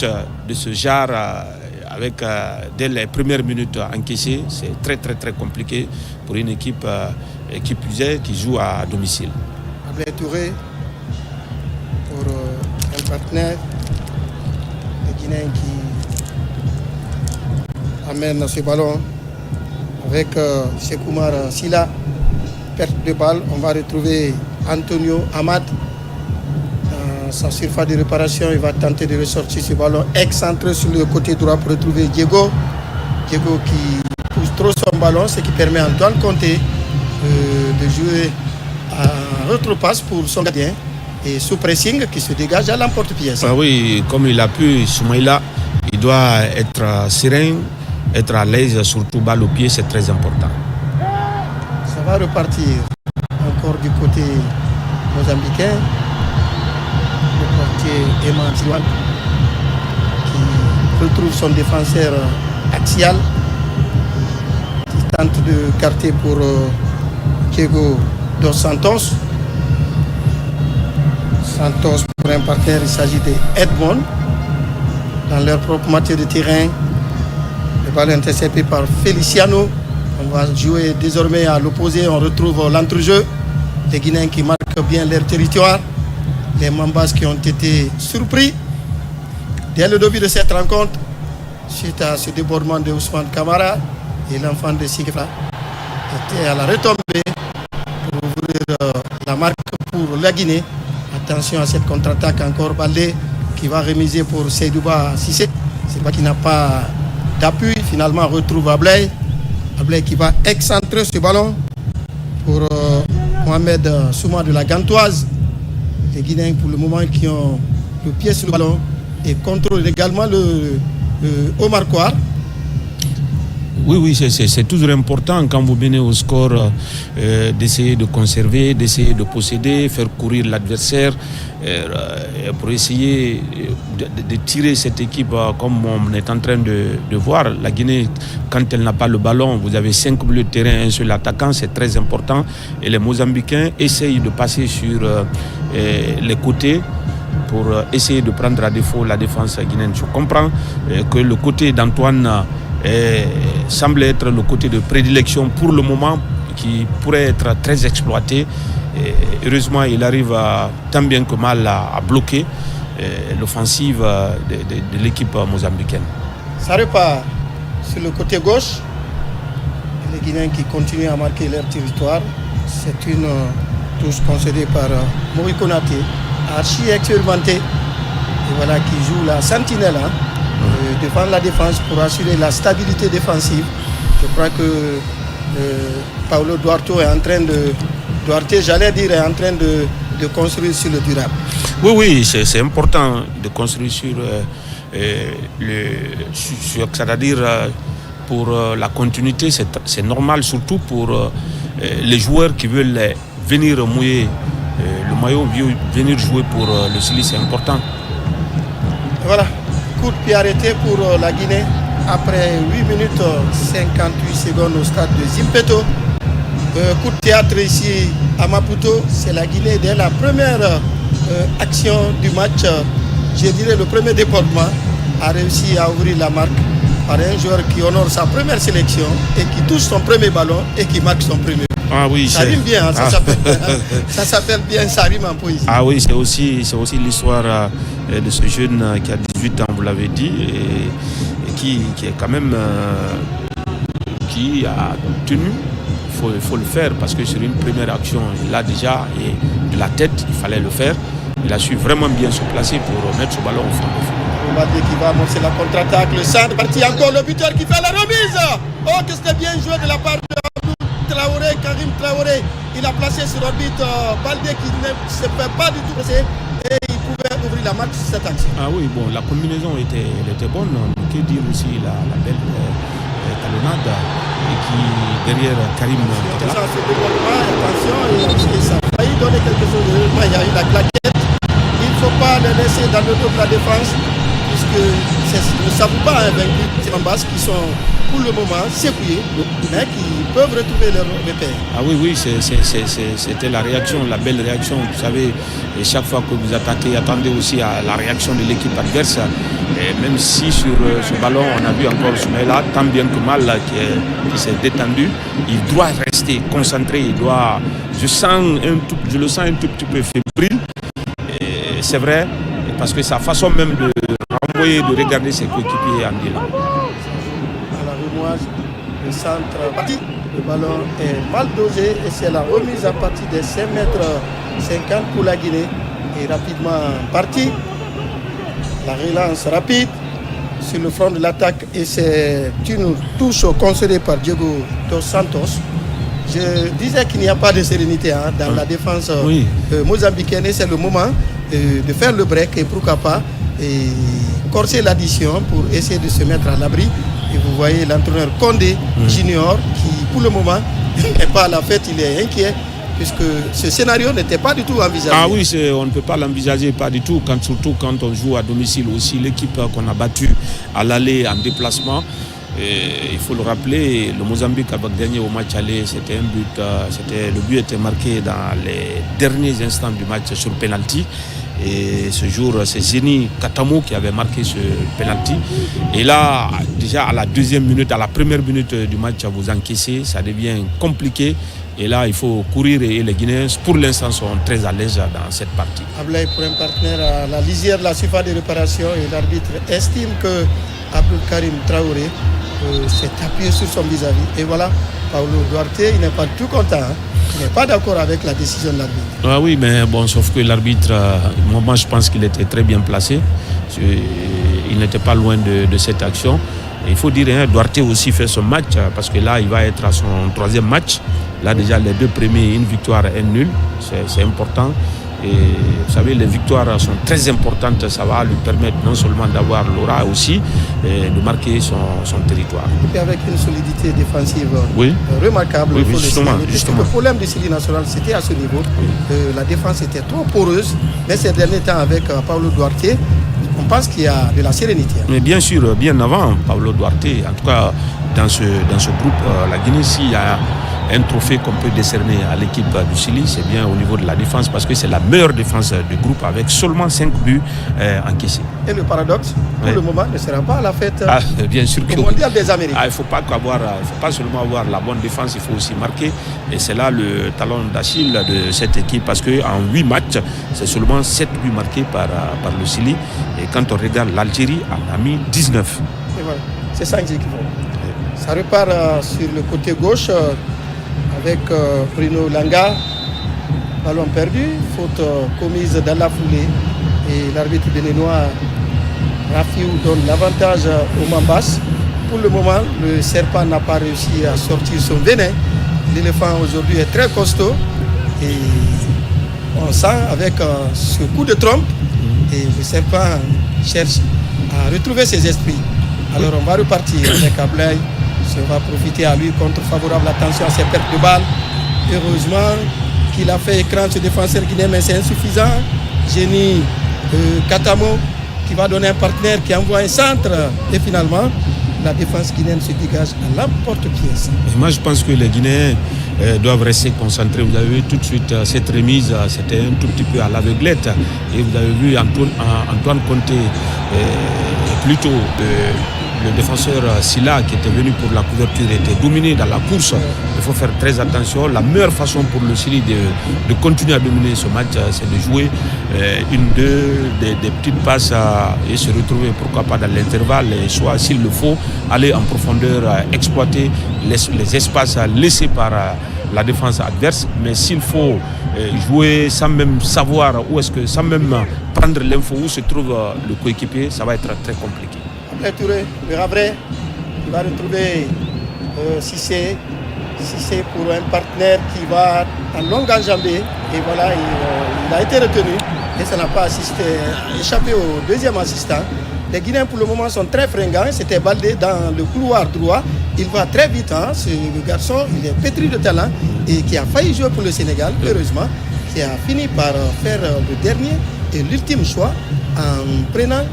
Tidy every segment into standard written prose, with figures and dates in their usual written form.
de ce genre avec dès les premières minutes encaissées, c'est très très très compliqué pour une équipe qui plus est, qui joue à domicile. Ablaye Touré pour un partenaire, le Guinéen qui amène ce ballon avec Chekoumar Silla. Perte de balle, on va retrouver Antonio Amad. Sa surface de réparation, il va tenter de ressortir ce ballon excentré sur le côté droit pour retrouver Diego. Diego qui pousse trop son ballon, ce qui permet à Antoine Conté de jouer à retropasse pour son gardien et sous pressing qui se dégage à l'emporte-pièce. Ah oui, comme il a pu, Soumaïla, il doit être serein, être à l'aise, surtout balle au pied, c'est très important. Ça va repartir encore du côté mozambicain. Eman Tiwan qui retrouve son défenseur axial qui tente de carter pour Diego dos Santos. Santos pour un partenaire, il s'agit de Edmond dans leur propre moitié de terrain. Le ballon intercepté par Feliciano. On va jouer désormais à l'opposé, on retrouve l'entrejeu. Les Guinéens qui marquent bien leur territoire. Les Mambas qui ont été surpris dès le début de cette rencontre suite à ce débordement de Ousmane Kamara et l'enfant de Sigfa était à la retombée pour ouvrir la marque pour la Guinée. Attention à cette contre-attaque encore Baldé qui va remiser pour Seydouba Cissé. C'est pas qui n'a pas d'appui. Finalement on retrouve Ablaye. Ablaye qui va excentrer ce ballon pour Mohamed Souma de la Gantoise. Les Guinéens pour le moment qui ont le pied sur le ballon et contrôlent également le Omar Kouar. Oui, c'est toujours important quand vous venez au score d'essayer de conserver, d'essayer de posséder, faire courir l'adversaire pour essayer de tirer cette équipe comme on est en train de voir. La Guinée, quand elle n'a pas le ballon, vous avez 5 milieux de terrain, un seul attaquant, c'est très important. Et les Mozambicains essayent de passer sur les côtés pour essayer de prendre à défaut la défense guinéenne. Je comprends que le côté d'Antoine semble être le côté de prédilection pour le moment qui pourrait être très exploité. Et heureusement, il arrive tant bien que mal à bloquer l'offensive de l'équipe mozambicaine. Ça repart sur le côté gauche. Les Guinéens qui continuent à marquer leur territoire. C'est une touche concédée par Mori Konaté, archi expérimenté. Et voilà qui joue la sentinelle. Devant la défense pour assurer la stabilité défensive. Je crois que Paulo Duarte est en train de construire sur le durable. Oui, c'est important de construire sur c'est-à-dire pour la continuité, c'est normal, surtout pour les joueurs qui veulent venir mouiller le maillot, venir jouer pour le Chili, c'est important. Voilà. Coup de pied arrêté pour la Guinée après 8 minutes 58 secondes au stade de Zimpeto. Coup de théâtre ici à Maputo, c'est la Guinée dès la première action du match, je dirais le premier débordement, a réussi à ouvrir la marque par un joueur qui honore sa première sélection et qui touche son premier ballon et qui marque son premier. Ah oui, ça rime bien, ça s'appelle bien, ça rime en poésie. Ah oui, c'est aussi l'histoire de ce jeune qui a 18 ans, vous l'avez dit, et qui est quand même qui a tenu. Il faut le faire parce que sur une première action, il a déjà et de la tête, il fallait le faire. Il a su vraiment bien se placer pour mettre ce ballon au fond. Baldé qui va amorcer la contre-attaque, le centre parti encore, le buteur qui fait la remise. Oh, que c'était bien joué de la part de Traoré, Karim Traoré. Il a placé sur orbite Baldé qui ne se fait pas du tout presser et il pouvait ouvrir la marque sur cette action. Ah oui, bon, la combinaison était bonne. Que dire aussi la belle talonnade et qui derrière Karim. Attention, et ça a failli donner quelque chose. Il y a eu la claquette. Il ne faut pas le laisser dans le dos de la défense puisque Nous ne savons pas vaincu en basse qui sont pour le moment secoués, mais qui peuvent retrouver leur repère. Ah oui, c'était la réaction, la belle réaction. Vous savez, et chaque fois que vous attaquez, attendez aussi à la réaction de l'équipe adverse. Et même si sur ce ballon, on a vu encore Soumaïla, tant bien que mal, qui s'est détendu, il doit rester concentré. Je le sens un tout petit peu fébrile. Et c'est vrai, parce que sa façon même de renvoyer, de regarder ses coéquipiers en dit là. À la remouage, le centre parti, le ballon est mal dosé et c'est la remise à partir des 5 mètres 50 pour la Guinée. Et rapidement parti. La relance rapide sur le front de l'attaque et c'est une touche concédée par Diego dos Santos. Je disais qu'il n'y a pas de sérénité dans la défense mozambicaine et c'est le moment de faire le break et pourquoi pas corser l'addition pour essayer de se mettre à l'abri. Et vous voyez l'entraîneur Condé Junior qui pour le moment n'est pas à la fête, il est inquiet puisque ce scénario n'était pas du tout envisagé. Ah oui, on ne peut pas l'envisager, pas du tout, surtout quand on joue à domicile aussi. L'équipe qu'on a battue à l'aller en déplacement, il faut le rappeler, le Mozambique avait gagné au match aller, c'était un but, le but était marqué dans les derniers instants du match sur penalty. Et ce jour, c'est Zeni Katamo qui avait marqué ce penalty. Et là, déjà à la première minute du match, vous encaissez, ça devient compliqué. Et là, il faut courir et les Guinéens, pour l'instant, sont très à l'aise dans cette partie. Ablaye pour un partenaire à la lisière de la surface de réparation et l'arbitre estime que Abdul Karim Traoré s'est appuyé sur son vis-à-vis. Et voilà, Paulo Duarte, il n'est pas tout content. Il n'est pas d'accord avec la décision de l'arbitre. Ah oui, mais bon, sauf que l'arbitre, moi je pense qu'il était très bien placé. Il n'était pas loin de cette action. Et il faut dire, Duarte aussi fait son match parce que là, il va être à son 3e match. Là, déjà, les 2 premiers, une victoire et un nul. C'est important. Et vous savez, les victoires sont très importantes. Ça va lui permettre non seulement d'avoir l'aura aussi, de marquer son territoire. Et puis avec une solidité défensive remarquable. Oui, justement. Le problème de Sili National, c'était à ce niveau. La défense était trop poreuse. Mais ces derniers temps, avec Paulo Duarte, on pense qu'il y a de la sérénité. Mais bien sûr, bien avant Paulo Duarte, en tout cas dans ce groupe, la Guinée, s'il y a un trophée qu'on peut décerner à l'équipe du Chili, c'est bien au niveau de la défense parce que c'est la meilleure défense du groupe avec seulement 5 buts encaissés. Et le paradoxe, pour le moment, ne sera pas à la fête bien sûr au Mondial des Amériques. Il ne faut pas seulement avoir la bonne défense, il faut aussi marquer. Et c'est là le talon d'Achille de cette équipe parce qu'en 8 matchs, c'est seulement 7 buts marqués par le Chili. Et quand on regarde l'Algérie, on a mis 19. Et voilà, c'est ça qui vont. Ça repart sur le côté gauche. Avec Bruno Langa, ballon perdu, faute commise dans la foulée. Et l'arbitre béninois Rafiou donne l'avantage au Mambas. Pour le moment, le serpent n'a pas réussi à sortir son venin. L'éléphant aujourd'hui est très costaud. Et on sent avec ce coup de trompe, et le serpent cherche à retrouver ses esprits. Alors on va repartir avec Ablaye. Ça va profiter à lui contre favorable. Attention à ses pertes de balles. Heureusement qu'il a fait écran ce défenseur guinéen, mais c'est insuffisant. Génie Katamo qui va donner un partenaire qui envoie un centre. Et finalement, la défense guinéenne se dégage à l'emporte-pièce. Moi, je pense que les Guinéens doivent rester concentrés. Vous avez vu tout de suite cette remise, c'était un tout petit peu à l'aveuglette. Et vous avez vu Antoine Conté plutôt. Le défenseur Silla qui était venu pour la couverture était dominé dans la course. Il faut faire très attention. La meilleure façon pour le Chili de continuer à dominer ce match, c'est de jouer des petites passes et se retrouver pourquoi pas dans l'intervalle. Et soit s'il le faut, aller en profondeur, exploiter les espaces laissés par la défense adverse. Mais s'il faut jouer sans même savoir sans même prendre l'info où se trouve le coéquipier, ça va être très compliqué. Touré, le Rabré, il va retrouver Cissé pour un partenaire qui va en longue enjambée. Et voilà, il a été retenu et ça n'a pas échappé au deuxième assistant. Les Guinéens pour le moment sont très fringants. C'était Baldé dans le couloir droit. Il va très vite. Ce garçon, il est pétri de talent et qui a failli jouer pour le Sénégal, heureusement, qui a fini par faire le dernier et l'ultime choix en prenant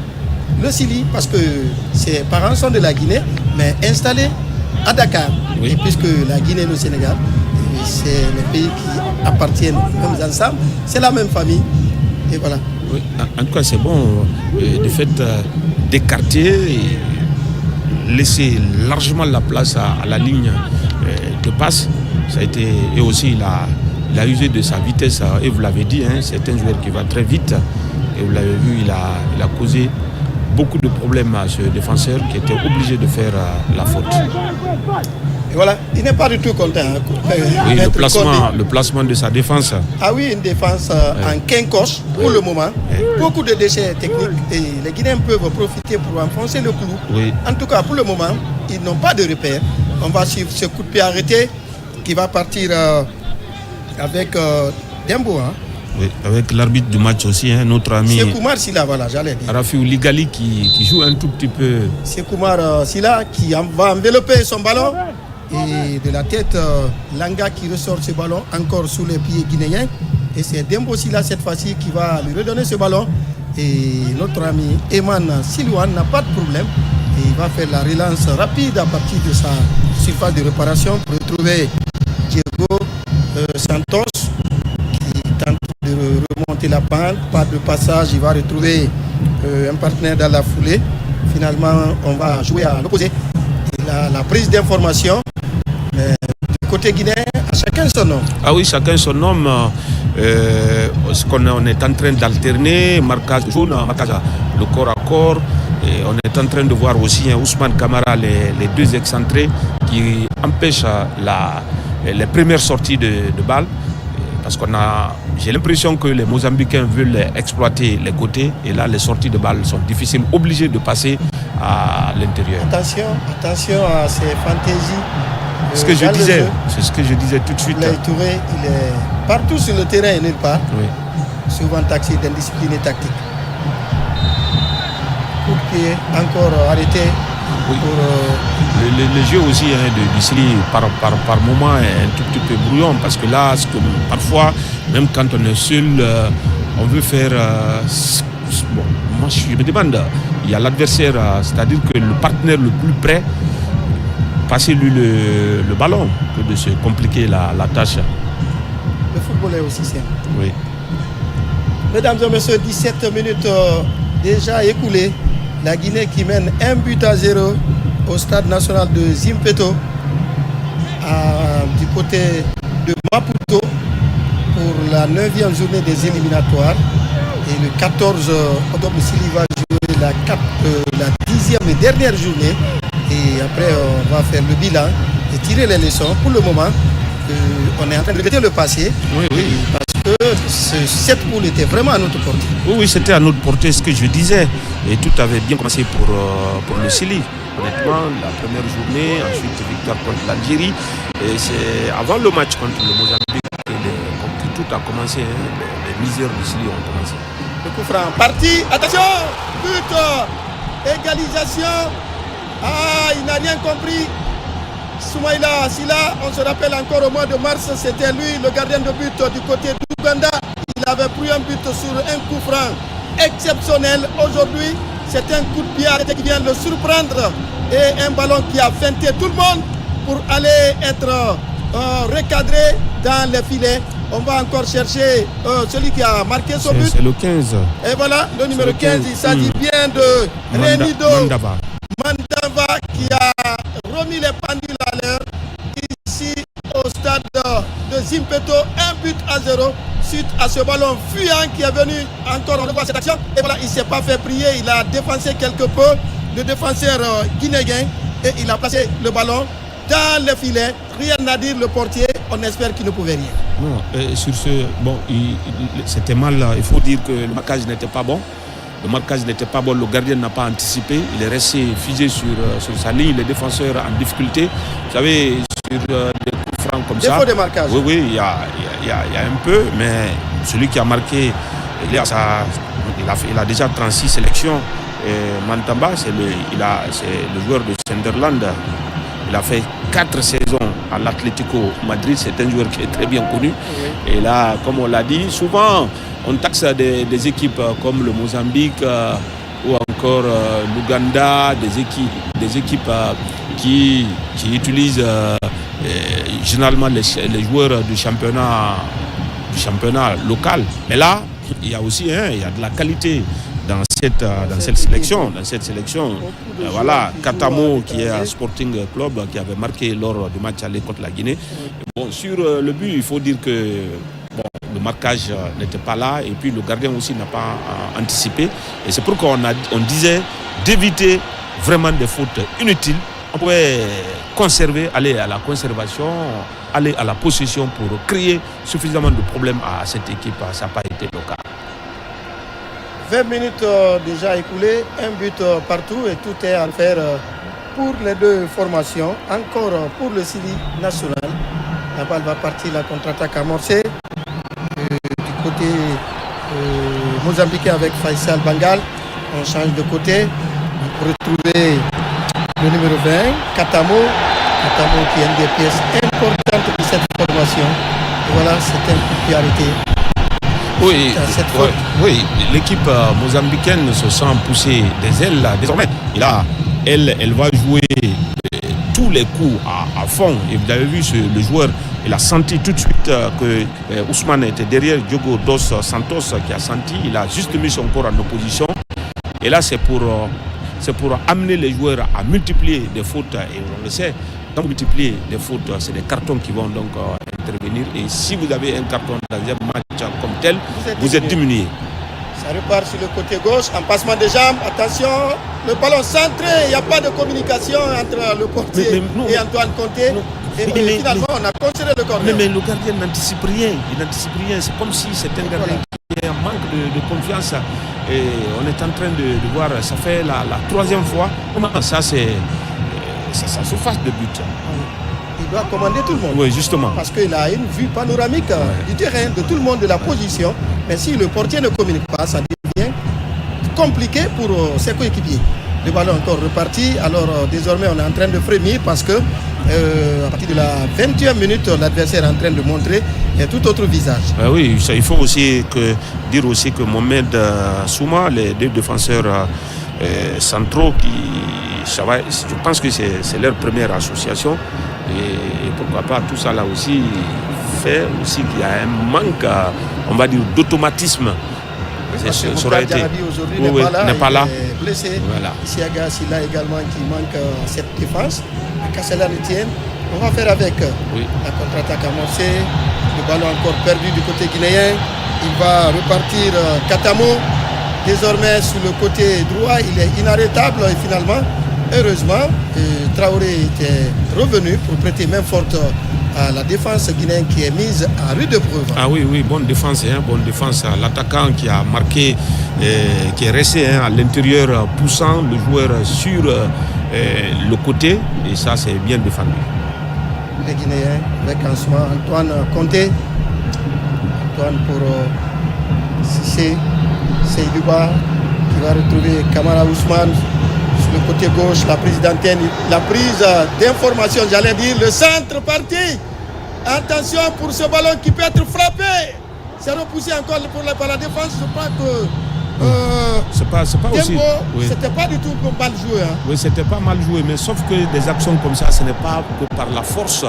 le Syli, parce que ses parents sont de la Guinée, mais installés à Dakar. Oui. Et puisque la Guinée et le Sénégal, c'est les pays qui appartiennent même ensemble, c'est la même famille. Et voilà. Oui. En tout cas, c'est bon, de fait, d'écarter et laisser largement la place à la ligne de passe. Ça a été, et aussi, il a usé de sa vitesse, et vous l'avez dit, hein, c'est un joueur qui va très vite. Et vous l'avez vu, il a causé beaucoup de problèmes à ce défenseur qui était obligé de faire la faute. Et voilà, il n'est pas du tout content. Oui, le placement de sa défense. Ah oui, une défense en quincoche pour le moment. Beaucoup de déchets techniques et les Guinéens peuvent profiter pour enfoncer le clou. Oui. En tout cas, pour le moment, ils n'ont pas de repère. On va suivre ce coup de pied arrêté qui va partir avec Dembo. Hein. Oui, avec l'arbitre du match aussi, hein, notre ami Sekoumar Silla, voilà, j'allais dire. Rafiou Ligali qui joue un tout petit peu. Sekoumar Silla qui va envelopper son ballon. Et de la tête, Langa qui ressort ce ballon encore sous les pieds guinéens. Et c'est Dembo Silla cette fois-ci qui va lui redonner ce ballon. Et notre ami Eman Silouane n'a pas de problème. Et il va faire la relance rapide à partir de sa surface de réparation pour retrouver Diego Santos qui tente de remonter la pente. Pas de passage, il va retrouver un partenaire dans la foulée. Finalement, on va jouer à l'opposé. La prise d'information du côté guinéen, à chacun son nom. Ah oui, chacun son nom. Ce qu'on est en train d'alterner, marquage jaune, marquage le corps à corps. Et on est en train de voir aussi Ousmane Camara, les deux excentrés qui empêchent les premières sorties de balles. Parce j'ai l'impression que les Mozambicains veulent exploiter les côtés et là les sorties de balles sont difficiles, obligés de passer à l'intérieur. Attention à ces fantaisies. C'est ce que je disais tout de suite. Touré, il est partout sur le terrain et nulle part. Oui. Souvent taxé d'indiscipline et tactique. Coup de pied encore arrêté. Oui. Le jeu aussi du Syli par moment est un tout petit peu brouillon parce que là, parfois, même quand on est seul, on veut faire. Bon, moi je me demande, il y a l'adversaire, c'est-à-dire que le partenaire le plus près, passer lui le ballon que de se compliquer la tâche. Le football est aussi simple. Oui. Mesdames et messieurs, 17 minutes déjà écoulées. La Guinée qui mène 1-0 au stade national de Zimpeto du côté de Maputo pour la 9e journée des éliminatoires. Et le 14 octobre, Syli va jouer la 10e et dernière journée. Et après, on va faire le bilan et tirer les leçons. Pour le moment, on est en train de regretter le passé. Oui. Parce que cette poule était vraiment à notre portée. Oui, c'était à notre portée, ce que je disais. Et tout avait bien commencé pour le Syli. Honnêtement, la première journée, ensuite victoire contre l'Algérie. Et c'est avant le match contre le Mozambique que tout a commencé. Les misères du Syli ont commencé. Le coup franc parti. Attention, but, égalisation. Ah, il n'a rien compris. Soumaïla Silla, on se rappelle encore au mois de mars, c'était lui le gardien de but du côté d'Ouganda. Il avait pris un but sur un coup franc exceptionnel. Aujourd'hui, c'est un coup de pied arrêté qui vient le surprendre et un ballon qui a feinté tout le monde pour aller être recadré dans les filets. On va encore chercher celui qui a marqué son but. C'est le 15. Et voilà, le numéro 15, il s'agit bien de Renido Mandava qui a remis les pendules à l'heure ici au stade de Zimpeto. 1-0 suite à ce ballon fuyant qui est venu. Encore on revoit cette action. Et voilà, il ne s'est pas fait prier. Il a défoncé quelque peu le défenseur guinéen et il a placé le ballon dans le filet. Rien à dire, le portier. On espère qu'il ne pouvait rien. Non, sur ce, bon, c'était mal. Il faut dire que le marquage n'était pas bon. Le marquage n'était pas bon, le gardien n'a pas anticipé, il est resté figé sur sa ligne, les défenseurs en difficulté. Vous savez, sur des coups francs comme ça. Défaut de marquage. Oui, il y a un peu, mais celui qui a marqué, il a déjà 36 sélections. Et Mantamba, c'est le joueur de Sunderland. Il a fait 4 saisons à l'Atlético Madrid, c'est un joueur qui est très bien connu. Oui. Et là, comme on l'a dit, souvent on taxe des équipes comme le Mozambique ou encore encore l'Ouganda, des équipes qui utilisent généralement les joueurs du championnat local. Mais là, il y a aussi il y a de la qualité dans cette sélection. Voilà, Katamo qui est un Sporting Club qui avait marqué lors du match aller contre la Guinée. Bon, sur le but, il faut dire que le marquage n'était pas là et puis le gardien aussi n'a pas anticipé. Et c'est pourquoi on disait d'éviter vraiment des fautes inutiles. On pouvait conserver, aller à la conservation, aller à la possession pour créer suffisamment de problèmes à cette équipe. Ça n'a pas été le cas. 20 minutes déjà écoulées, un but partout et tout est à faire pour les deux formations. Encore pour le Sili national. La balle va partir, la contre-attaque amorcée. Du côté mozambicain avec Faisal Bangal. On change de côté pour retrouver le numéro 20, Katamo. Katamo qui est une des pièces importantes de cette formation. Et voilà, c'est un coup de pied arrêté. Oui, l'équipe mozambicaine se sent pousser des ailes là. Désormais, elle va jouer tous les coups à fond. Et vous avez vu le joueur, il a senti tout de suite que Ousmane était derrière Diogo dos Santos qui a senti. Il a juste mis son corps en opposition. Et là, c'est pour amener les joueurs à multiplier des fautes. Et on le sait, quand vous multipliez des fautes, c'est des cartons qui vont donc intervenir. Et si vous avez un carton dans un match comme tel, vous êtes diminué. Ça repart sur le côté gauche, en passement de jambes. Attention, le ballon centré, il n'y a pas de communication entre le portier et Antoine Conté. Et finalement, on a considéré le corner. Mais le gardien n'anticipe rien. Il n'anticipe rien. C'est comme si c'était un gardien qui est en manque de confiance. Et on est en train de voir, ça fait la troisième fois. Ça, c'est sa surface de but. Il doit commander tout le monde. Oui, justement. Parce qu'il a une vue panoramique du terrain, de tout le monde, de la position. Mais si le portier ne communique pas, ça devient compliqué pour ses coéquipiers. Le ballon encore reparti. Alors désormais, on est en train de frémir parce que à partir de la 21e minute, l'adversaire est en train de montrer un tout autre visage. Oui, il faut aussi dire aussi que Mohamed Souma, les deux défenseurs centraux, je pense que c'est leur première association. Et pourquoi pas, tout ça là aussi fait aussi qu'il y a un manque, on va dire, d'automatisme. Ça aurait été. Aujourd'hui n'est pas là, il est blessé. Voilà. Siaga Silla également qui manque cette défense. Kassela Etienne. On va faire avec la contre-attaque amorcée. Le ballon encore perdu du côté guinéen. Il va repartir Katamo. Désormais sur le côté droit, il est inarrêtable et finalement, heureusement, Traoré était revenu pour prêter main forte à la défense guinéenne qui est mise à rude épreuve. Ah oui, bonne défense. L'attaquant qui a marqué, qui est resté à l'intérieur, poussant le joueur sur le côté. Et ça, c'est bien défendu. Les Guinéens, avec en ce moment Antoine Conté. Antoine pour Sissé. Seydouba qui va retrouver Kamara Ousmane sur le côté gauche, la prise d'antenne, la prise d'information, j'allais dire, le centre parti. Attention pour ce ballon qui peut être frappé. C'est repoussé encore par la défense. Je crois que c'est pas aussi. C'était pas du tout mal joué. Oui, c'était pas mal joué, mais sauf que des actions comme ça, ce n'est pas que par la force.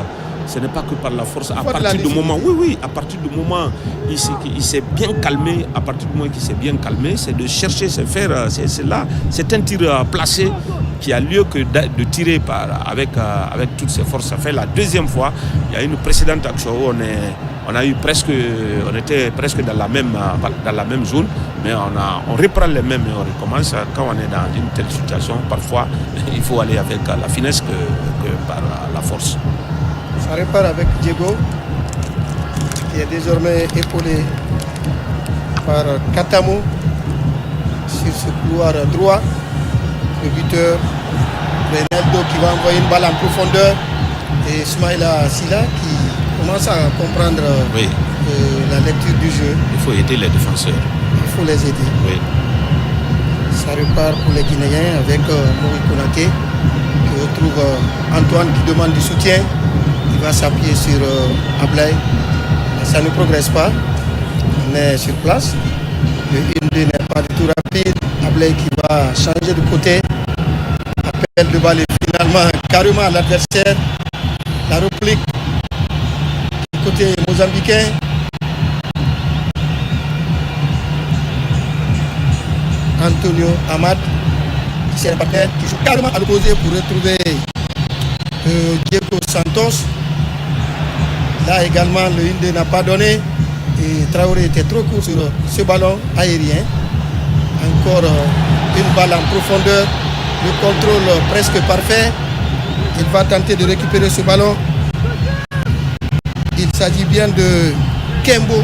Ce n'est pas que par la force. À partir du moment, à partir du moment il s'est bien calmé, à partir du moment qu'il s'est bien calmé, c'est de chercher, c'est faire, c'est là, c'est un tir placé qui a lieu que de tirer avec toutes ses forces. Ça fait la deuxième fois. Il y a une précédente action où on était presque dans la même zone, mais on reprend les mêmes et on recommence. Quand on est dans une telle situation, parfois il faut aller avec la finesse que par la force. Ça repart avec Diego, qui est désormais épaulé par Katamo sur ce couloir droit. Le buteur, Reynaldo, qui va envoyer une balle en profondeur. Et Ismaïla Silla qui commence à comprendre la lecture du jeu. Il faut aider les défenseurs. Il faut les aider. Oui. Ça repart pour les Guinéens avec Mori Konaté, qui retrouve Antoine qui demande du soutien. Il va s'appuyer sur Ablay. Ça ne progresse pas. On est sur place. Le 1-2 n'est pas du tout rapide. Ablay qui va va changer de côté. Appel de balle et finalement carrément à l'adversaire. La réplique du côté mozambicain. Antonio Amad, c'est le partenaire qui joue carrément à l'opposé pour retrouver Diego Santos. Là également, le Inde n'a pas donné et Traoré était trop court sur ce ballon aérien. Encore une balle en profondeur, le contrôle presque parfait. Il va tenter de récupérer ce ballon. Il s'agit bien de Kembo.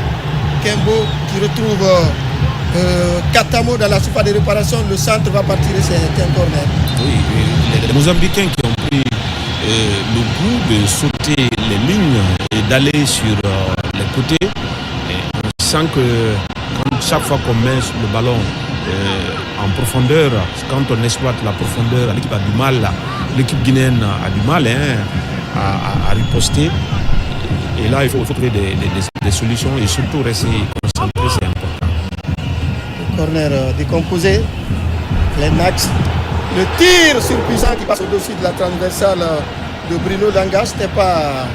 Kembo qui retrouve Katamo dans la surface de réparation. Le centre va partir et c'est un corner. Oui, les Mozambicains qui ont pris le goût de sauter les lignes et d'aller sur les côtés. Et on sent que chaque fois qu'on met le ballon en profondeur, quand on exploite la profondeur, l'équipe a du mal, l'équipe guinéenne a du mal à riposter. Et là, il faut trouver des solutions et surtout rester concentré, c'est important. Le corner décomposé, Lennox. Le tir surpuissant qui passe au-dessus de la transversale de Bruno Langa, c'était pas